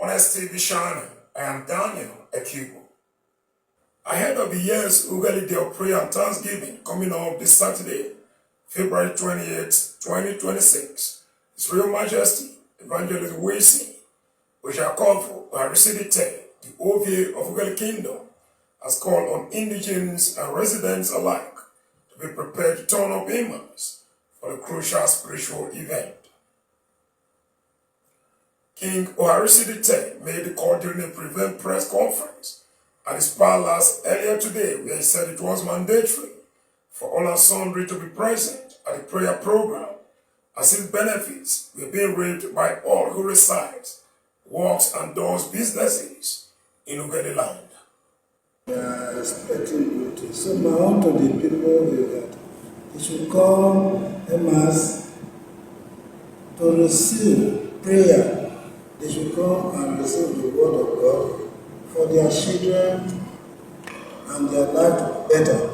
Honesty be shining. I am Daniel Ekibo. Ahead of the year's Ughelli Day of Prayer and Thanksgiving coming up this Saturday, February 28, 2026, His Royal Majesty Evangelist Ughelli, we shall call for Oharisi the OVA of Ughelli Kingdom, has called on indigents and residents alike to be prepared to turn up Enmass for the crucial spiritual event. King Oharisi made the call during a prevent press conference at his palace earlier today, where he said it was mandatory for all and sundry to be present at the prayer program, as its benefits were being reaped by all who reside, works and does businesses in Ughelli land. We are expecting good. So my own to the people is that they should come Enmass to receive prayer. They should come and receive the word of God for their children and their life to be better.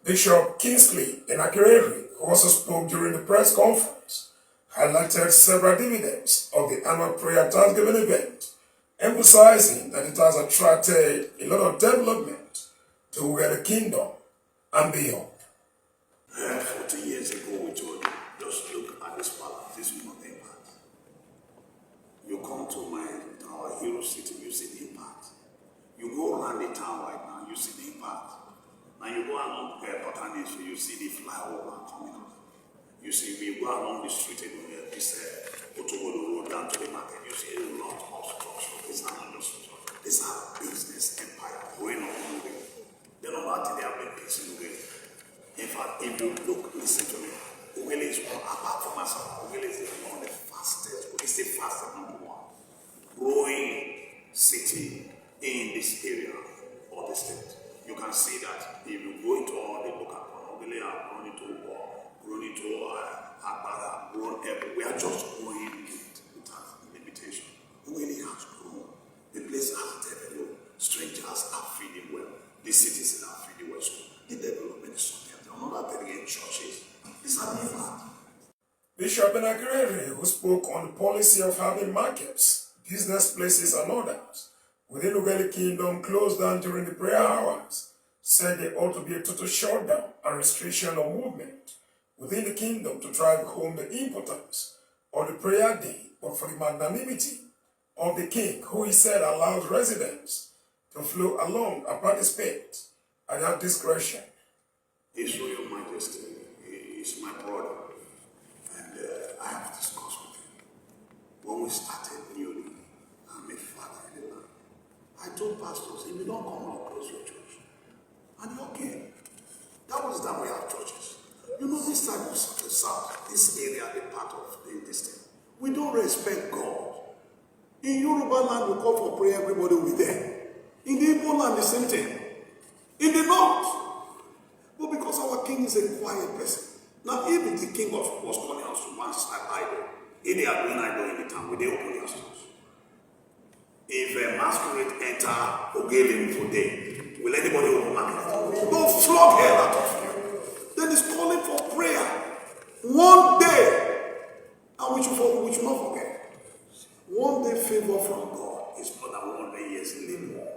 Bishop Kingsley Ughellli, who also spoke during the press conference, highlighted several dividends of the annual prayer Thanksgiving event, emphasizing that it has attracted a lot of development to Ughelli Kingdom and beyond. 40 years ago, we told you, just look at this palace, this mountain path. You come to our hero city, you see the impact. You go around the town right now, you see the impact. Now you go along Patanis, you see the flyover coming up. You see, we go along the street and this Otobodo road down to the market, you see a lot of structure. These are not just structure. These are business empire going on in Ughelli. They don't know how they have been peace in Ughelli. In fact, if you look, listen to me, Ughelli is one, apart from myself, Ughelli is one of the fastest, it's the fastest number one growing city in this area or the state. You can see that if you go into all the local Ughelli are grown into war, grown into Agbada, grown everywhere. We are just growing without limitation. Ughelli has grown. The place has developed. Strangers are feeding well. The citizens are feeding well. So the development is something. They are not building churches. These are the fact. Bishop Ughelli, who spoke on the policy of having markets, business places and others within Ughelli Kingdom closed down during the prayer hours, said there ought to be a total shutdown and restriction of movement within the kingdom to drive home the importance of the prayer day, but for the magnanimity of the king, who he said allows residents to flow along and participate at their discretion. His Royal Majesty is my brother, and I have discussed with him. When we started newly, I'm a father in the land. I told pastors, if you don't come out, close your church. And they okay. That was that we have churches. You know, this type of the south, this area, the part of this thing, we don't respect God. In Yoruba land, we call for prayer, everybody will be there. In the Igbo land, the same thing. In the north. But because our king is a quiet person. Now, if the king was calling us to one side idol, if they are doing idol in the town, will they open their stores? If a masquerade enter Ughelli today, will anybody open market? Don't flog hell out of you. Then it's calling for prayer. One day, and we should not forget, one day favor from God is more than 100 years labor.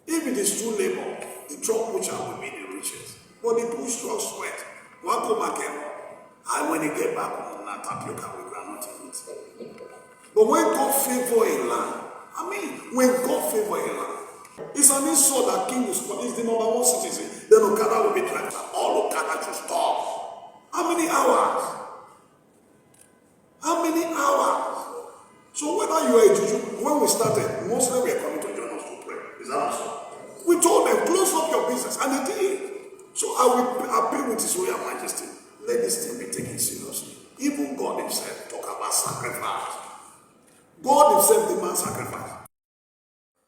If it is true labor, the truck pusher will be the richest. But the push truck sweat, one come again, and when they get back on that tapioca, we cannot eat. But when God favor a land, when God favor a land, it's an insult that king is the number one citizen. Then Okada will be tracked. All Okada should stop. How many hours? How many hours? So whether you are a Juju, when we started, mostly we are coming to join us to pray. Is that not so? We told them, close up your business, and they did. So I will appeal with His Royal Majesty, let this thing be taken seriously. Even God himself talk about sacrifice. God himself demands sacrifice.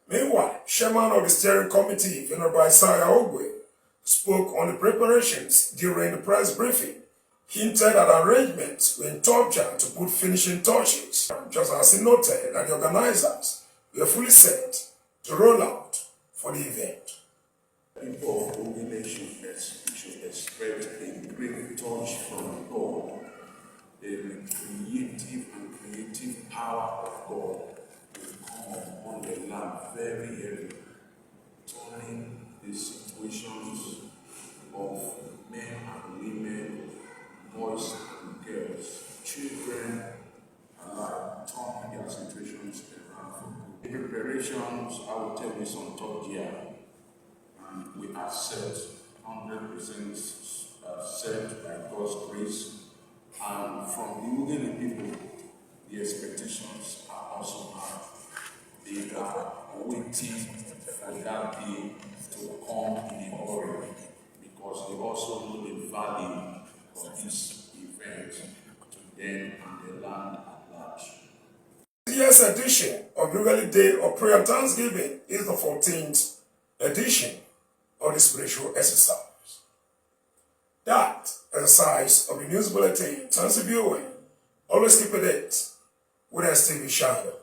Meanwhile, chairman of the steering committee, Venerable Isaiah Ogwe, spoke on the preparations during the press briefing, hinted at arrangements were in top jar to put finishing touches, just as he noted that the organizers were fully set to roll out for the event. People of Ughelli should expect a great touch from God, a creative and creative power of God will come on the land very heavy, turning the situations of men and women, boys and girls, children alike, turning their situations around for good. The preparations, I will tell you, is on third year, and we are set 100% set by God's grace. And from the Ughellli people, the expectations are also high. They are waiting for that day to come in the hurry, because they also know the value of this event to them and the land at large. This year's edition of the Ughellli Day of Prayer and Thanksgiving is the 14th edition of the spiritual exercise. That exercise of the news bulletin, Thanksgiving, always keep a date with STV Shadow.